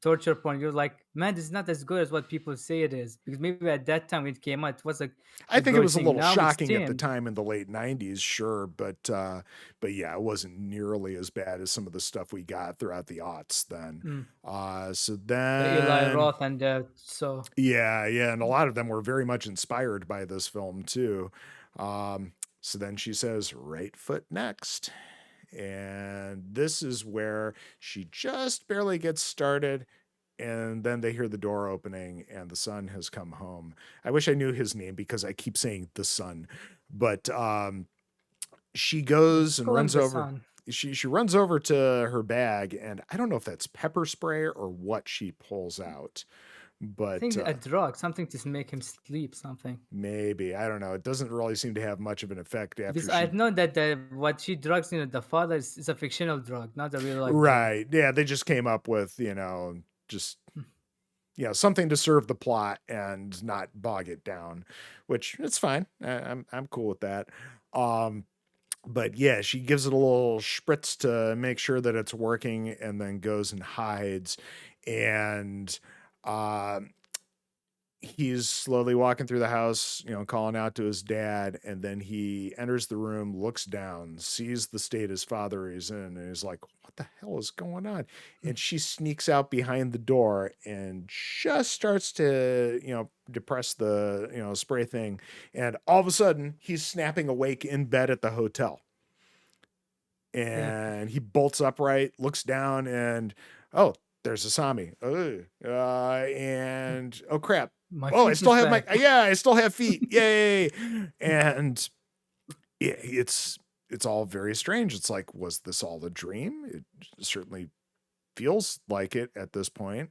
torture porn." You're like, man, this is not as good as what people say it is. Because maybe at that time when it came out, it was I a think it gory was a thing. little Now it shocking at the seems time in the late 90s, sure, but yeah, it wasn't nearly as bad as some of the stuff we got throughout the aughts then. mm, So the Eli then Roth and so yeah, and a lot of them were very much inspired by this film too. So then she says, right foot next. And this is where she just barely gets started. And then they hear the door opening and the son has come home. I wish I knew his name because I keep saying the son. But she let's goes and call him runs the over. son. She runs over to her bag, and I don't know if that's pepper spray or what she pulls out, I but think a drug, something to make him sleep, something. maybe I don't know. It doesn't really seem to have much of an effect after Because I she. know that what she drugs, the father is a fictional drug, not a real life drug. Right? Yeah, they just came up with just something to serve the plot and not bog it down, which it's fine. I'm cool with that. Um, but yeah, she gives it a little spritz to make sure that it's working, and then goes and hides. And uh, he's slowly walking through the house, calling out to his dad, and then he enters the room, looks down, sees the state his father is in, and is like, "What the hell is going on?" And she sneaks out behind the door and just starts to, depress the, spray thing, and all of a sudden, he's snapping awake in bed at the hotel, Yeah, and he bolts upright, looks down, and oh, there's Asami. And oh crap. my Oh, I feet still is have my back. yeah, I still have feet. Yay! And yeah, it's all very strange. It's like, was this all a dream? It certainly feels like it at this point.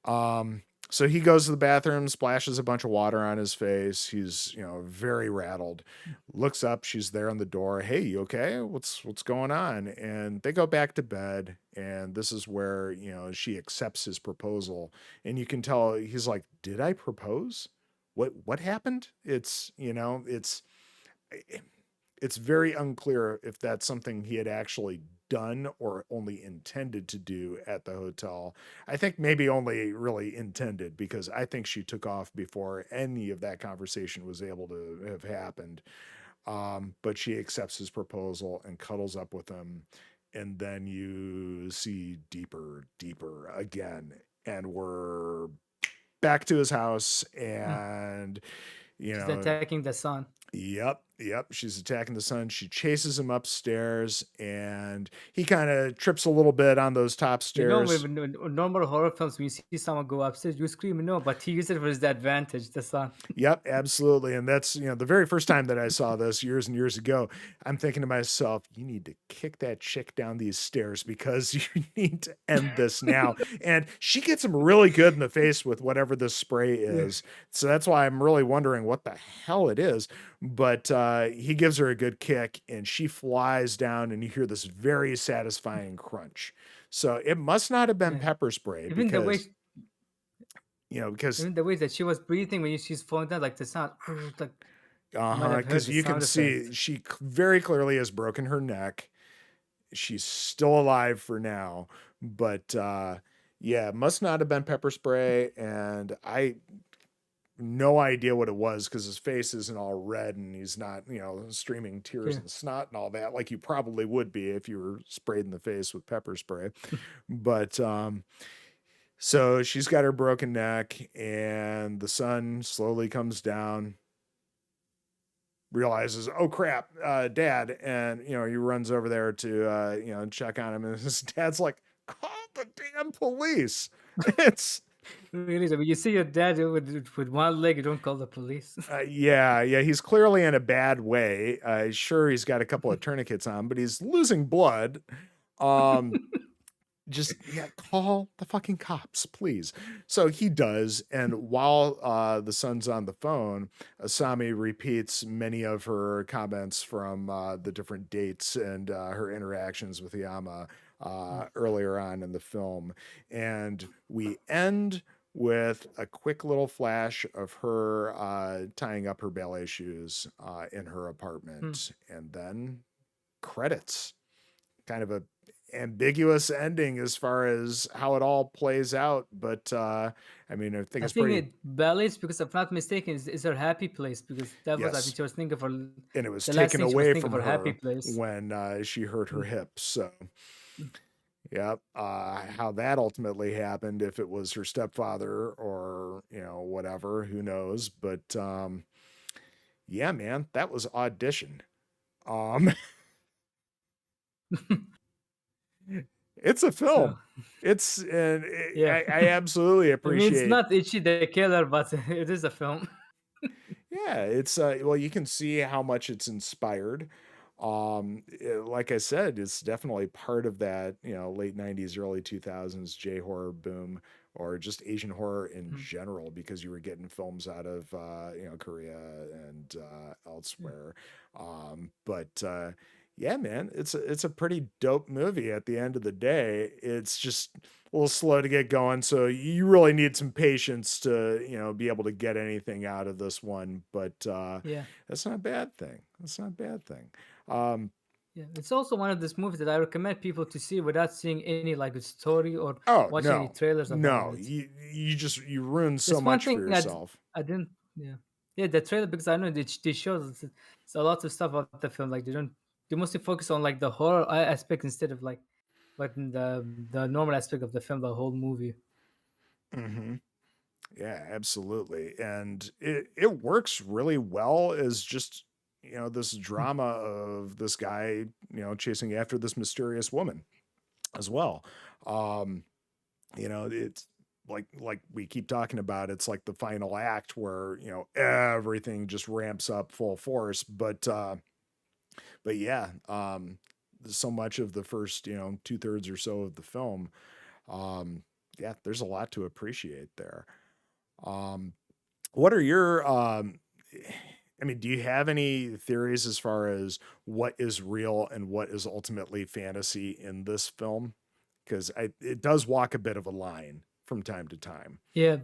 Um, so he goes to the bathroom, splashes a bunch of water on his face. He's, very rattled. Looks up, she's there on the door. "Hey, you okay? What's going on?" And they go back to bed, and this is where, she accepts his proposal. And you can tell he's like, "Did I propose? What happened?" It's very unclear if that's something he had actually done or only intended to do at the hotel. I think maybe only really intended, because I think she took off before any of that conversation was able to have happened. But she accepts his proposal and cuddles up with him. And then you see deeper again. And we're back to his house. Mm. And, you She's know, attacking the son. Yep. She's attacking the son. She chases him upstairs, and he kind of trips a little bit on those top With stairs. normal horror films, when you see someone go upstairs, you scream no, but he used it for his advantage, the son. Yep, absolutely. And that's, the very first time that I saw this years and years ago, I'm thinking to myself, you need to kick that chick down these stairs because you need to end this now. And she gets him really good in the face with whatever this spray Yeah. is. So that's why I'm really wondering what the hell it is. But he gives her a good kick, and she flies down, and you hear this very satisfying crunch. So it must not have been Yeah. pepper spray Even the way because, because even the way that she was breathing when she's falling down, like the sound, like you might uh-huh, have heard because the you can sound see effect. she very clearly has broken her neck. She's still alive for now, but yeah, must not have been pepper spray, and I no idea what it was because his face isn't all red and he's not, streaming tears Yeah. and snot and all that like you probably would be if you were sprayed in the face with pepper spray. But so she's got her broken neck, and the sun slowly comes down, realizes, oh crap, dad. And, he runs over there to, check on him. And his dad's like, call the damn police. It's, Really, when you see your dad with one leg, you don't call the police. yeah, he's clearly in a bad way. Sure, he's got a couple of tourniquets on, but he's losing blood. Um, just yeah, call the fucking cops, please. So he does, and while the son's on the phone, Asami repeats many of her comments from the different dates and her interactions with Yama earlier on in the film, and we end with a quick little flash of her tying up her ballet shoes in her Hmm. apartment, and then credits. Kind of a ambiguous ending as far as how it all plays out, but I mean, I think I it's think pretty. it Ballet's, because if I'm not mistaken, is her happy place, because that was, I think Yes, she was thinking for and it was the last taken thing she was away thinking from for happy her place. when she hurt her Mm, hip. So, mm. yep. How that ultimately happened, if it was her stepfather or whatever, who knows? But yeah, man, that was Audition. Um, it's a So film. It's and yeah, I absolutely I mean it's appreciate. not Itchy the Killer, but it is a film. Yeah, it's well, you can see how much it's inspired. Like I said, it's definitely part of that, late 90s, early 2000s J horror boom, or just Asian horror in Mm, general, because you were getting films out of Korea and yeah. elsewhere. But yeah, man, it's a pretty dope movie at the end of the day. It's just a little slow to get going, so you really need some patience to be able to get anything out of this one. But Yeah. that's not a bad thing. That's not a bad thing. um Yeah, it's also one of those movies that I recommend people to see without seeing any like a story or oh watching any no, trailers about no, it. you ruin so That's one much for thing yourself. I didn't. Yeah, yeah, the trailer, because I know they show it's a lot of stuff about the film. Like they mostly focus on like the horror aspect instead of like but in the normal aspect of the film, the whole movie. Hmm. Yeah, absolutely. And it works really well as just this Mm. drama of this guy chasing after this mysterious woman as well. um it's like we keep talking about, it's like the final act where everything just ramps up full force. But yeah, so much of the first 2/3 or so of the film, um yeah, there's a lot to appreciate there. um what are your I mean, do you have any theories as far as what is real and what is ultimately fantasy in this film? Because it does walk a bit of a line from time to time. Yeah,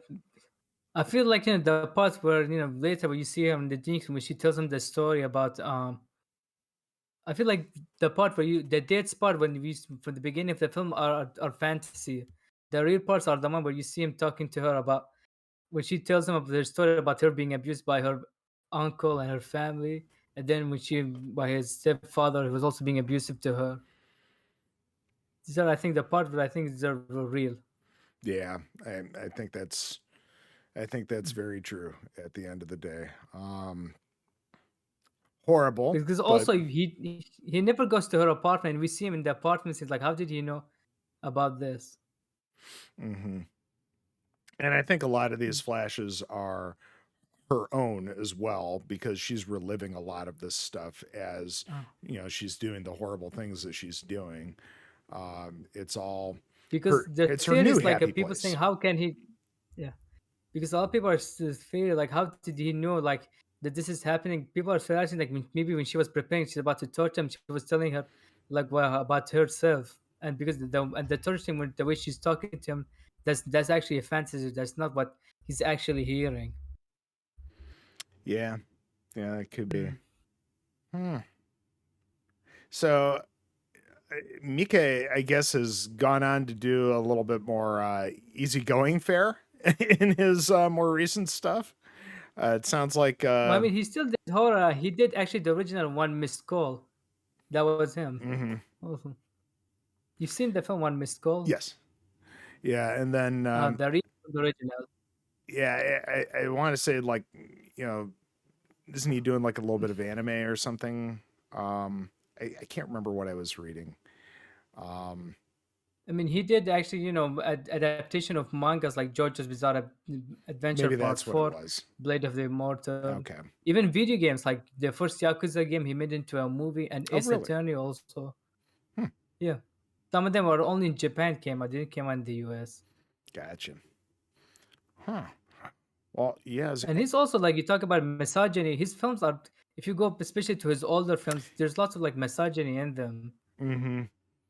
I feel like the part where later when you see him in the jinx when she tells him the story about I feel like the part where the dates part when we from the beginning of the film are fantasy. The real parts are the one where you see him talking to her about when she tells him of their story about her being abused by her uncle and her family, and then when she by his stepfather who was also being abusive to her. These are, I think, the part where I think these are real. Yeah, I think that's very true at the end of the day. Horrible, Because but also he never goes to her apartment. We see him in the apartment. He's like, how did he know about this? mhm. And I think a lot of these flashes are her own as well, because she's reliving a lot of this stuff as Oh. she's doing the horrible things that she's doing. It's all Because her. the It's her theory new is like happy people saying, place. how can he? Yeah, because a lot of people are still theory like, how did he know like that this is happening? People are realizing like maybe when she was preparing, she's about to torture him. She was telling her like well, about herself, and because the torturing the way she's talking to him, that's actually a fantasy. That's not what he's actually hearing. Yeah, yeah, it could be. Mm. Hmm. So Mike, I guess, has gone on to do a little bit more easygoing fare in his more recent stuff. It sounds like, Well, I mean, he still did horror. He did actually the original One Missed Call. That was him. mhm. Also, you've seen the film One Missed Call? Yes, yeah, and then The original. yeah, I want to say, like, you know, isn't he doing like a little bit of anime or something? I can't remember what I was reading. Um, I mean, he did actually, adaptation of mangas like JoJo's Bizarre Adventure Maybe Part that's what it 4, was. Blade of the Immortal. Okay. Even video games like the first Yakuza game he made into a movie, and Oh, Ace really? Attorney also. Hmm. Yeah. Some of them are only in Japan came out, didn't came out in the US. Gotcha. Huh. Well, yeah. And he's also like you talk about misogyny. His films are if you go especially to his older films, there's lots of like misogyny in them. Mm-hmm.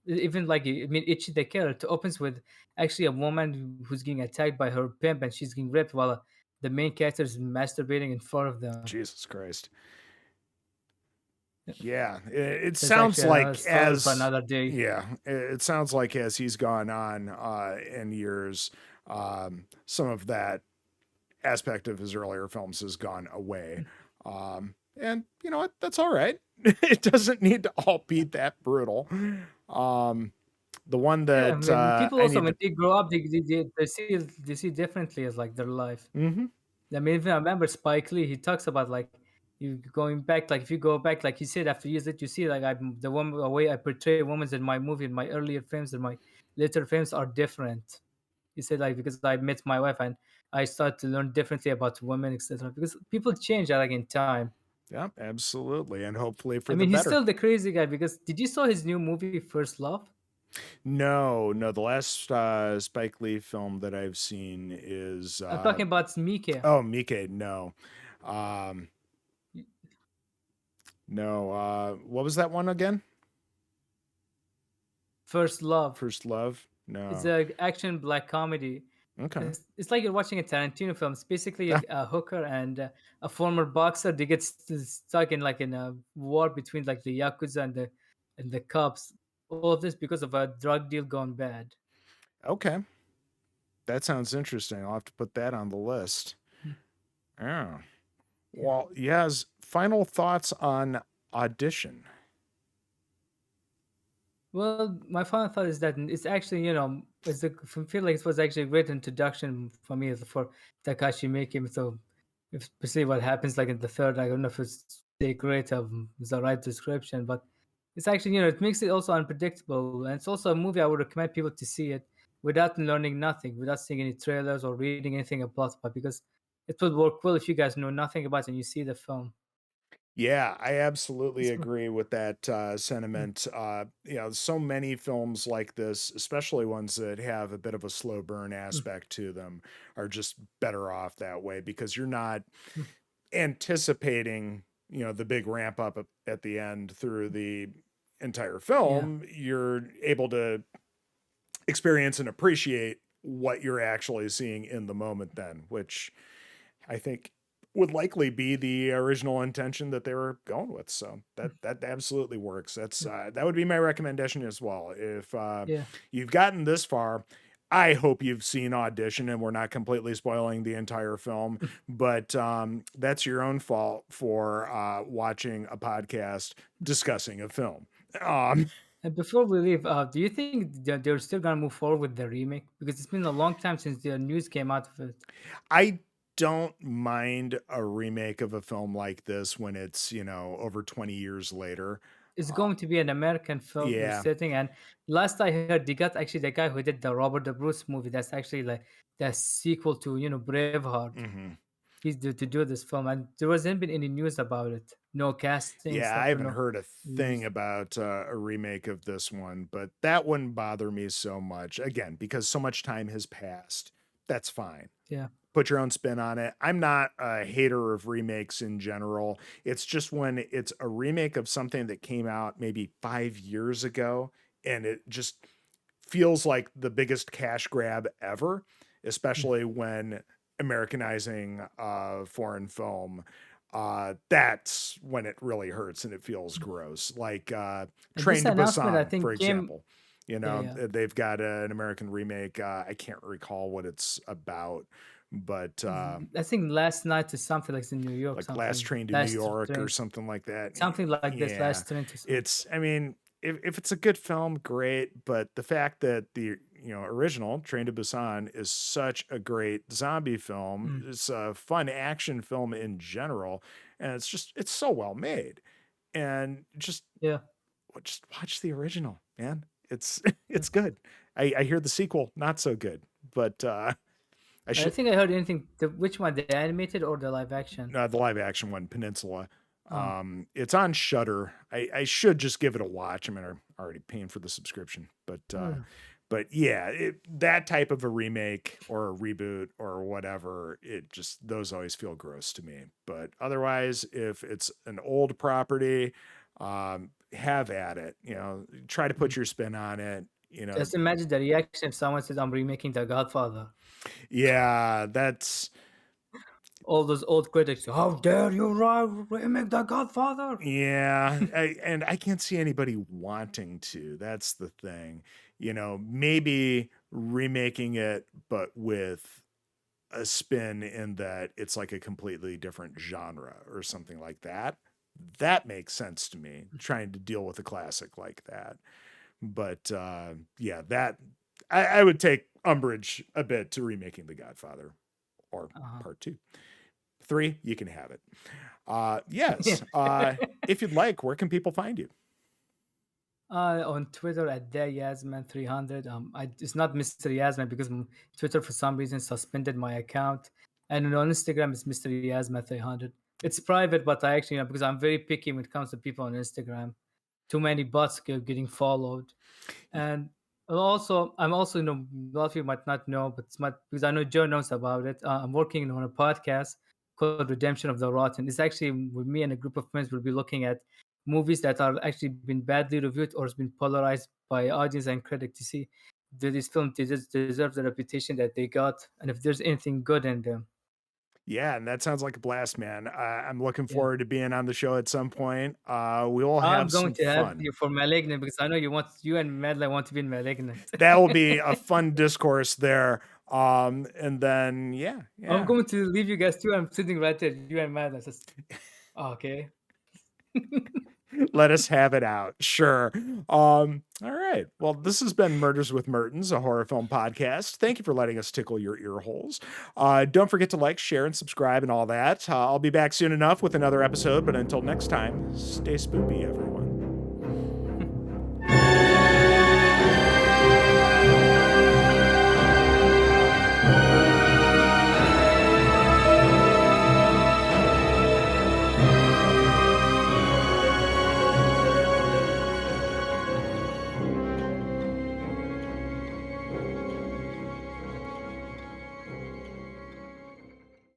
Even like I mean, Ichi the Killer. It opens with actually a woman who's getting attacked by her pimp and she's getting raped while the main character is masturbating in front of them. Jesus Christ. Yeah, it That's sounds actually another like story for as another day. yeah, it sounds like as he's gone on in years, some of that aspect of his earlier films has gone away. And you know what? That's all right. It doesn't need to all be that brutal. Um, the one Yeah, I that mean, people I also need when to. they grow up, they see differently as like their life. Hmm. I mean, even I remember Spike Lee. He talks about like you going back, like if you go back, like he said, after years that you see, like I'm the one the way I portray women in my movie, in my earlier films, and my later films are different. He said like because I met my wife and I started to learn differently about women, etc. Because people change like in time. Yeah, absolutely, and hopefully I for the mean, he's better. still the crazy guy. Because did you saw his new movie First Love? No, no. The last Spike Lee film that I've seen is I'm talking about Mika. oh, Mike. No, um, no. What was that one again? First Love. First Love. It's No. a action black comedy. Okay. It's like you're watching a Tarantino film. It's basically a hooker and a former boxer. They get stuck in like in a war between like the yakuza and the cops. All of this because of a drug deal gone bad. Okay. That sounds interesting. I'll have to put that on the list. Hmm. Oh. Yeah. Well, yes. Final thoughts on Audition. Well, my final thought is that it's actually, I feel like it was actually a great introduction for me for Takashi Miike. So, if especially what happens like in the third, I don't know if it's say great of the right description, but it's actually, it makes it also unpredictable, and it's also a movie I would recommend people to see it without learning nothing, without seeing any trailers or reading anything about it, because it would work well if you guys know nothing about it and you see the film. Yeah, I absolutely It's, agree with that mm, sentiment. So many films like this, especially ones that have a bit of a slow burn mm, aspect to them, are just better off that way because you're not mm, anticipating, the big ramp up at the end through the entire yeah. film. You're able to experience and appreciate what you're actually seeing in the moment then, which I think would likely be the original intention that they were going with. So that absolutely works. That's that would be my recommendation as well. If Yeah. you've gotten this far, I hope you've seen Audition, and we're not completely spoiling the entire film, but that's your own fault for watching a podcast discussing a film. Um, And before we leave, do you think they're still gonna move forward with the remake? Because it's been a long time since the news came out of it. I don't mind a remake of a film like this when it's, over 20 years later. It's Uh, going to be an American film yeah. setting, and last I heard, they got actually the guy who did the Robert the Bruce movie. That's actually like the sequel to Braveheart. Hmm. He's to do this film, and there wasn't been any news about it. No casting Yeah, I stuff or haven't no heard a thing news. about a remake of this one, but that wouldn't bother me so much. Again, because so much time has passed. That's fine. Yeah. Put your own spin on it. I'm not a hater of remakes in general. It's just when it's a remake of something that came out maybe 5 years ago and it just feels like the biggest cash grab ever, Mm. especially when Americanizing foreign film. That's when it really hurts and it feels gross. Like And this Train to announcement, I Busan, for think, came. example. Yeah, yeah. They've got an American remake. I can't recall what it's about, but I think last night is something like in New York, like Last something Train to New last York or train, something like that. something like this, Yeah, last train to something. it's. I mean, if it's a good film, great. But the fact that the original Train to Busan is such a great zombie film, Mm. it's a fun action film in general, and it's so well made. And Yeah. just watch the original, man. It's Yeah. it's good. I hear the sequel not so good, but I I should think I heard anything. Which one, the animated or the live action? the live action one, Peninsula. Oh, It's on Shutter. I should just give it a watch. I mean, I'm already paying for the subscription, oh, but yeah, that type of a remake or a reboot or whatever, it just those always feel gross to me. But otherwise, if it's an old property, Have at it. Try to Mhm. put your spin on it. Just imagine the reaction if someone says, "I'm remaking The Godfather." Yeah, that's All those old critics, "How dare you remake The Godfather?" yeah, and I can't see anybody wanting to. That's the thing. Maybe remaking it, but with a spin in that it's like a completely different genre or something like that. That makes sense to me, trying to deal with a classic like that. But yeah, that I would take umbrage a bit to remaking The Godfather or Uh-huh. part two. Three, you can have it. Yeah. Yes. If you'd like, where can people find you? On Twitter at Yasman300. It's not Mr. Yasman because Twitter for some reason suspended my account, and on Instagram it's Mr. Yasman300. It's private, but I actually, because I'm very picky when it comes to people on Instagram. Too many bots getting followed, and I'm also, a lot of you might not know, but because I know Joe knows about it. I'm working on a podcast called Redemption of the Rotten. It's actually with me and a group of friends. We'll be looking at movies that are actually been badly reviewed or has been polarized by audience and critic to see do these films deserve the reputation that they got, and if there's anything good in them. Yeah, and that sounds like a blast, man. I'm looking Yeah. forward to being on the show at some point. We will I'm have going some to have fun. you for Malignant because I know you and Madeline want to be in Malignant. That will be a fun discourse there. And then yeah, I'm yeah. going to leave you guys too. I'm sitting right there, you and Madeline. Just okay. Let us have it out. Sure. All right. Well, this has been Murders with Mertens, a horror film podcast. Thank you for letting us tickle your ear holes. Don't forget to like, share, and subscribe and all that. I'll be back soon enough with another episode, but until next time, stay spoopy, everyone.